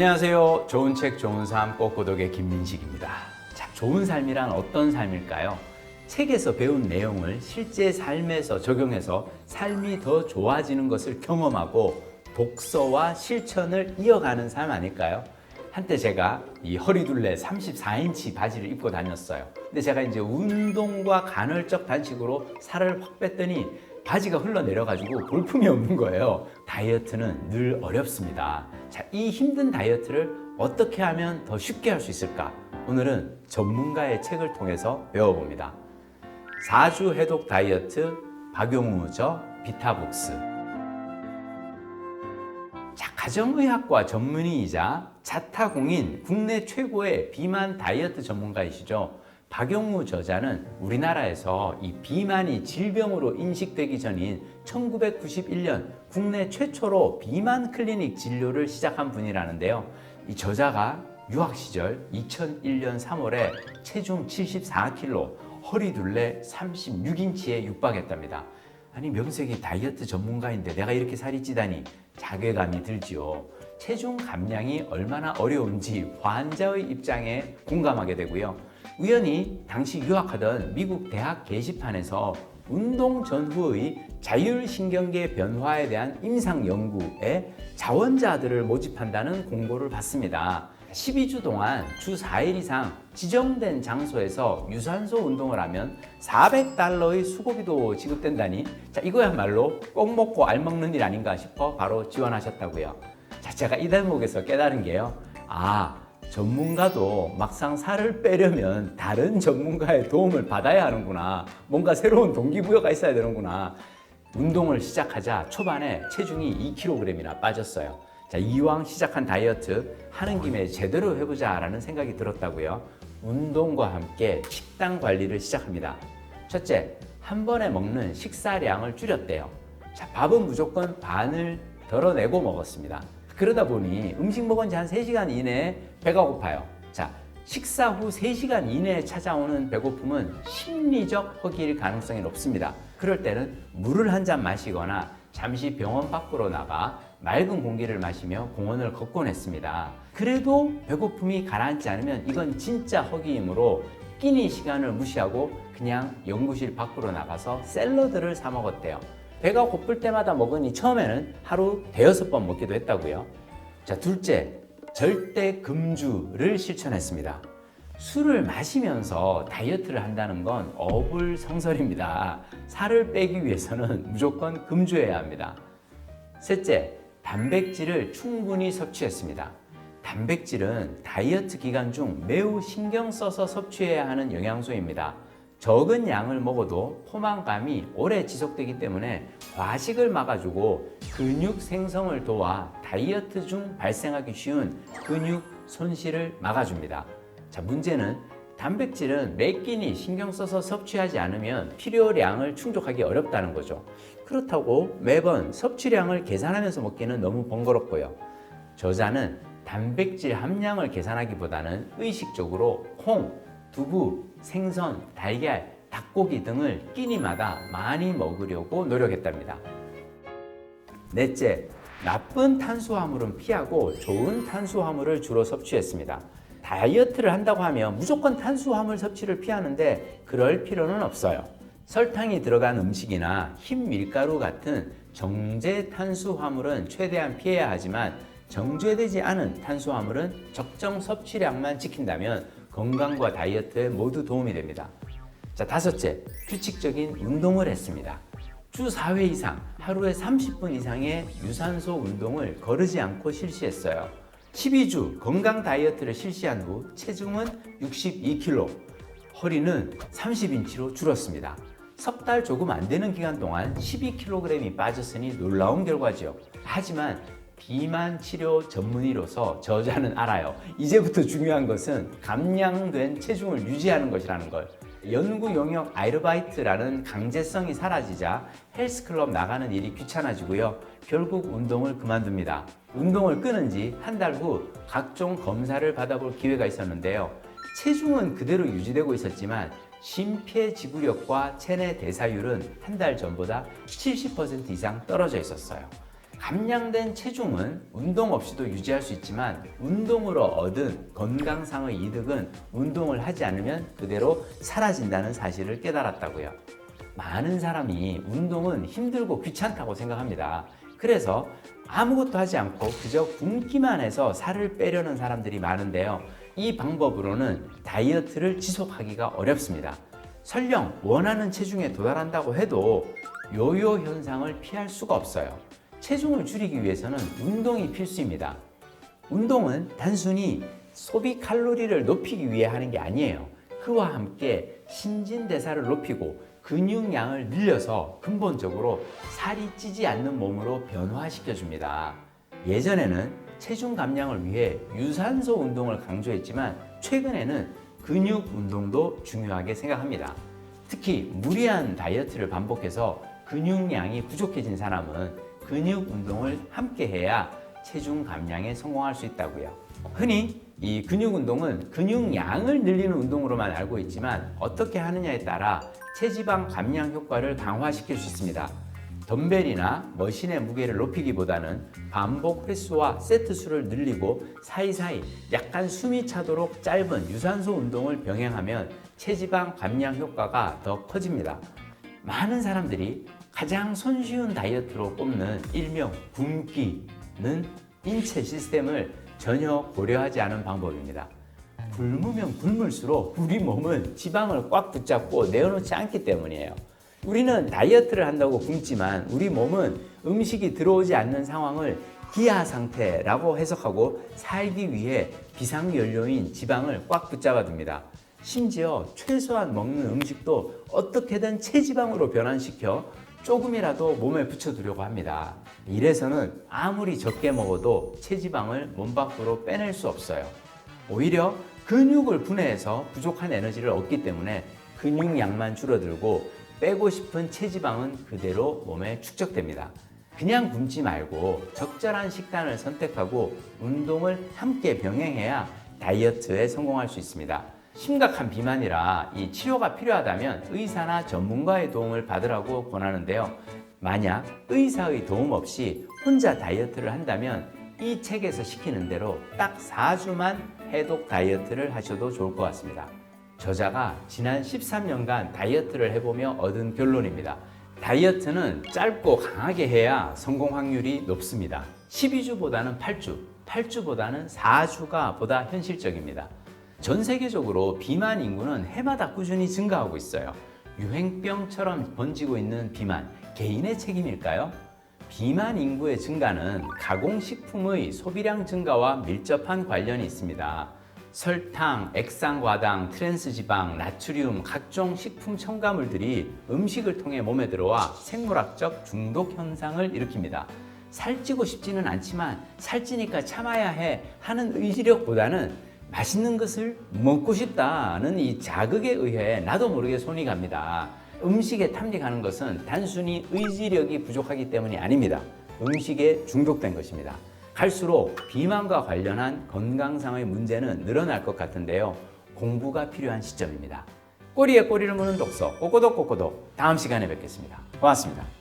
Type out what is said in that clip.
안녕하세요. 좋은 책, 좋은 삶, 꼭구독의 김민식입니다. 자, 좋은 삶이란 어떤 삶일까요? 책에서 배운 내용을 실제 삶에서 적용해서 삶이 더 좋아지는 것을 경험하고 독서와 실천을 이어가는 삶 아닐까요? 한때 제가 이 허리둘레 34인치 바지를 입고 다녔어요. 근데 제가 이제 운동과 간헐적 단식으로 살을 확 뺐더니 바지가 흘러내려가지고 볼품이 없는 거예요. 다이어트는 늘 어렵습니다. 자, 이 힘든 다이어트를 어떻게 하면 더 쉽게 할 수 있을까? 오늘은 전문가의 책을 통해서 배워봅니다. 4주 해독 다이어트 박용우 저 비타북스. 자, 가정의학과 전문의이자 자타공인 국내 최고의 비만 다이어트 전문가이시죠. 박용우 저자는 우리나라에서 이 비만이 질병으로 인식되기 전인 1991년 국내 최초로 비만 클리닉 진료를 시작한 분이라는데요. 이 저자가 유학 시절 2001년 3월에 체중 74kg, 허리둘레 36인치에 육박했답니다. 아니, 명색이 다이어트 전문가인데 내가 이렇게 살이 찌다니 자괴감이 들지요. 체중 감량이 얼마나 어려운지 환자의 입장에 공감하게 되고요. 우연히 당시 유학하던 미국 대학 게시판에서 운동 전후의 자율신경계 변화에 대한 임상 연구에 자원자들을 모집한다는 공고를 받습니다. 12주 동안 주 4일 이상 지정된 장소에서 유산소 운동을 하면 $400의 수고비도 지급된다니, 자, 이거야말로 꼭 먹고 알 먹는 일 아닌가 싶어 바로 지원하셨다고요. 자, 제가 이 대목에서 깨달은 게요. 전문가도 막상 살을 빼려면 다른 전문가의 도움을 받아야 하는구나. 뭔가 새로운 동기부여가 있어야 되는구나. 운동을 시작하자 초반에 체중이 2kg이나 빠졌어요. 자, 이왕 시작한 다이어트 하는 김에 제대로 해보자라는 생각이 들었다고요. 운동과 함께 식단 관리를 시작합니다. 첫째, 한 번에 먹는 식사량을 줄였대요. 자, 밥은 무조건 반을 덜어내고 먹었습니다. 그러다 보니 음식 먹은 지 한 3시간 이내에 배가 고파요. 자, 식사 후 3시간 이내에 찾아오는 배고픔은 심리적 허기일 가능성이 높습니다. 그럴 때는 물을 한 잔 마시거나 잠시 병원 밖으로 나가 맑은 공기를 마시며 공원을 걷곤 했습니다. 그래도 배고픔이 가라앉지 않으면 이건 진짜 허기이므로 끼니 시간을 무시하고 그냥 연구실 밖으로 나가서 샐러드를 사 먹었대요. 배가 고플 때마다 먹으니 처음에는 하루 5-6번 먹기도 했다고요. 자, 둘째, 절대 금주를 실천했습니다. 술을 마시면서 다이어트를 한다는 건 어불성설입니다. 살을 빼기 위해서는 무조건 금주해야 합니다. 셋째, 단백질을 충분히 섭취했습니다. 단백질은 다이어트 기간 중 매우 신경 써서 섭취해야 하는 영양소입니다. 적은 양을 먹어도 포만감이 오래 지속되기 때문에 과식을 막아주고 근육 생성을 도와 다이어트 중 발생하기 쉬운 근육 손실을 막아줍니다. 자, 문제는 단백질은 매 끼니 신경 써서 섭취하지 않으면 필요량을 충족하기 어렵다는 거죠. 그렇다고 매번 섭취량을 계산하면서 먹기는 너무 번거롭고요. 저자는 단백질 함량을 계산하기보다는 의식적으로 콩, 두부, 생선, 달걀, 닭고기 등을 끼니마다 많이 먹으려고 노력했답니다. 넷째, 나쁜 탄수화물은 피하고 좋은 탄수화물을 주로 섭취했습니다. 다이어트를 한다고 하면 무조건 탄수화물 섭취를 피하는데 그럴 필요는 없어요. 설탕이 들어간 음식이나 흰 밀가루 같은 정제 탄수화물은 최대한 피해야 하지만 정제되지 않은 탄수화물은 적정 섭취량만 지킨다면 건강과 다이어트에 모두 도움이 됩니다. 자, 다섯째, 규칙적인 운동을 했습니다. 주 4회 이상 하루에 30분 이상의 유산소 운동을 거르지 않고 실시했어요. 12주 건강 다이어트를 실시한 후 체중은 62kg, 허리는 30인치로 줄었습니다. 석 달 조금 안 되는 기간 동안 12kg이 빠졌으니 놀라운 결과죠. 하지만 비만 치료 전문의로서 저자는 알아요. 이제부터 중요한 것은 감량된 체중을 유지하는 것이라는 걸. 연구 용역 아르바이트라는 강제성이 사라지자 헬스클럽 나가는 일이 귀찮아지고요. 결국 운동을 그만둡니다. 운동을 끊은 지 한 달 후 각종 검사를 받아볼 기회가 있었는데요. 체중은 그대로 유지되고 있었지만 심폐지구력과 체내 대사율은 한 달 전보다 70% 이상 떨어져 있었어요. 감량된 체중은 운동 없이도 유지할 수 있지만 운동으로 얻은 건강상의 이득은 운동을 하지 않으면 그대로 사라진다는 사실을 깨달았다고요. 많은 사람이 운동은 힘들고 귀찮다고 생각합니다. 그래서 아무것도 하지 않고 그저 굶기만 해서 살을 빼려는 사람들이 많은데요. 이 방법으로는 다이어트를 지속하기가 어렵습니다. 설령 원하는 체중에 도달한다고 해도 요요 현상을 피할 수가 없어요. 체중을 줄이기 위해서는 운동이 필수입니다. 운동은 단순히 소비 칼로리를 높이기 위해 하는 게 아니에요. 그와 함께 신진대사를 높이고 근육량을 늘려서 근본적으로 살이 찌지 않는 몸으로 변화시켜 줍니다. 예전에는 체중 감량을 위해 유산소 운동을 강조했지만 최근에는 근육 운동도 중요하게 생각합니다. 특히 무리한 다이어트를 반복해서 근육량이 부족해진 사람은 근육 운동을 함께 해야 체중 감량에 성공할 수 있다고요. 흔히 이 근육 운동은 근육량을 늘리는 운동으로만 알고 있지만 어떻게 하느냐에 따라 체지방 감량 효과를 강화시킬 수 있습니다. 덤벨이나 머신의 무게를 높이기보다는 반복 횟수와 세트 수를 늘리고 사이사이 약간 숨이 차도록 짧은 유산소 운동을 병행하면 체지방 감량 효과가 더 커집니다. 많은 사람들이 가장 손쉬운 다이어트로 꼽는 일명 굶기는 인체 시스템을 전혀 고려하지 않은 방법입니다. 굶으면 굶을수록 우리 몸은 지방을 꽉 붙잡고 내어놓지 않기 때문이에요. 우리는 다이어트를 한다고 굶지만 우리 몸은 음식이 들어오지 않는 상황을 기아 상태라고 해석하고 살기 위해 비상연료인 지방을 꽉 붙잡아 둡니다. 심지어 최소한 먹는 음식도 어떻게든 체지방으로 변환시켜 조금이라도 몸에 붙여두려고 합니다. 이래서는 아무리 적게 먹어도 체지방을 몸 밖으로 빼낼 수 없어요. 오히려 근육을 분해해서 부족한 에너지를 얻기 때문에 근육량만 줄어들고 빼고 싶은 체지방은 그대로 몸에 축적됩니다. 그냥 굶지 말고 적절한 식단을 선택하고 운동을 함께 병행해야 다이어트에 성공할 수 있습니다. 심각한 비만이라 이 치료가 필요하다면 의사나 전문가의 도움을 받으라고 권하는데요. 만약 의사의 도움 없이 혼자 다이어트를 한다면 이 책에서 시키는 대로 딱 4주만 해독 다이어트를 하셔도 좋을 것 같습니다. 저자가 지난 13년간 다이어트를 해보며 얻은 결론입니다. 다이어트는 짧고 강하게 해야 성공 확률이 높습니다. 12주보다는 8주, 8주보다는 4주가 보다 현실적입니다. 전 세계적으로 비만 인구는 해마다 꾸준히 증가하고 있어요. 유행병처럼 번지고 있는 비만, 개인의 책임일까요? 비만 인구의 증가는 가공식품의 소비량 증가와 밀접한 관련이 있습니다. 설탕, 액상과당, 트랜스지방, 나트륨, 각종 식품 첨가물들이 음식을 통해 몸에 들어와 생물학적 중독 현상을 일으킵니다. 살찌고 싶지는 않지만 살찌니까 참아야 해 하는 의지력보다는 맛있는 것을 먹고 싶다는 이 자극에 의해 나도 모르게 손이 갑니다. 음식에 탐닉하는 것은 단순히 의지력이 부족하기 때문이 아닙니다. 음식에 중독된 것입니다. 갈수록 비만과 관련한 건강상의 문제는 늘어날 것 같은데요. 공부가 필요한 시점입니다. 꼬리에 꼬리를 무는 독서, 꼬꼬독 꼬꼬독. 다음 시간에 뵙겠습니다. 고맙습니다.